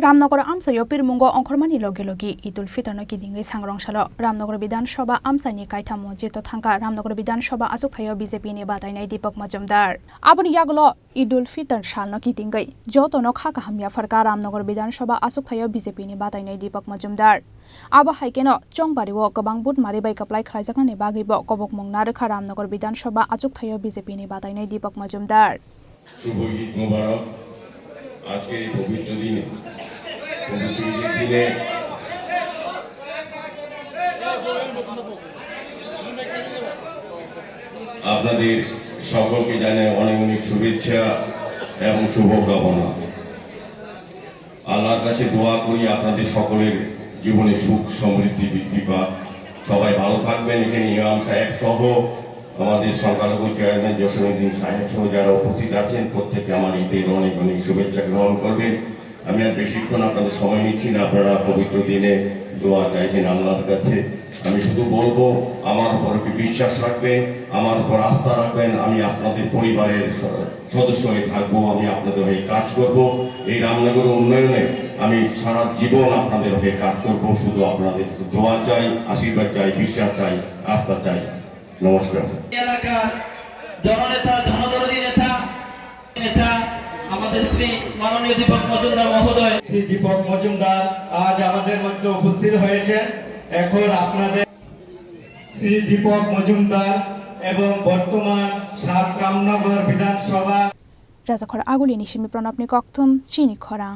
रामनगर आमसायो पिरमुंगो अंखरमानि लगे लगे ईद उल फितर न किदिंगै सांग्रांसालो रामनगर विधानसभा आमसानि कायथा मस्जिद थांका रामनगर विधानसभा आजुखायो बीजेपी नि बादायनाय दीपक मजुमदार आबनि यागलो ईद उल फितर साल न किदिंगै जतनो खाका हामिया फरका रामनगर विधानसभा आजुखायो बीजेपी नि बादायनाय दीपक मजुमदार आबा हाइकेनो चंबारिवो गोबां बुट मारि बाय कप्लाय खालायजाकनानि बागैबो कबक मंगना रोखा रामनगर विधानसभा आजुखायो बीजेपी नि बादायनाय दीपक मजुमदार शुभ ईद मुबारक आज के पवित्र दिने আপনাদের সকলকে জানাই অনেক অনেক শুভেচ্ছা এবং শুভকামনা। আল্লাহর কাছে দোয়া করি আপনাদের সকলের জীবনে সুখ সমৃদ্ধি বৃদ্ধি পাক। সবাই ভালো থাকবেন। এখানে ইমাম সাহেব সহ আমাদের সংখ্যালঘু চেয়ারম্যান জসীমউদ্দিন সাহেব সহ যারা উপস্থিত আছেন প্রত্যেকে আমার ঈদের অনেক অনেক শুভেচ্ছা গ্রহণ করবেন। আমি আর বেশিক্ষণ আপনাদের সময় নিচ্ছি না। আপনারা পবিত্র দিনে দোয়া চাইছেন আল্লাহর কাছে। আমি শুধু বলবো আমার উপর একটু বিশ্বাস রাখবেন, আমার উপর আস্থা রাখবেন। আমি আপনাদের পরিবারের সদস্য হয়ে থাকবো। আমি আপনাদের হয়ে কাজ করব। এই রামনগর উন্নয়নে আমি সারা জীবন আপনাদের হয়ে কাজ করব। শুধু আপনাদের দোয়া চাই, আশীর্বাদ চাই, বিশ্বাস চাই, আস্থা চাই। নমস্কার। এলাকার জননেতা, জনদরদী নেতা আমাদের শ্রী মাননীয় দীপক মজুমদার মহোদয়। শ্রী দীপক মজুমদার আজ আমাদের মধ্যে উপস্থিত হয়েছেন। এখন আপনাদের শ্রী দীপক মজুমদার এবং বর্তমান ৭ রামনগর বিধানসভা রাজাখর আগুলি নিশিমি প্রণব নিকথম চিনি খরাং।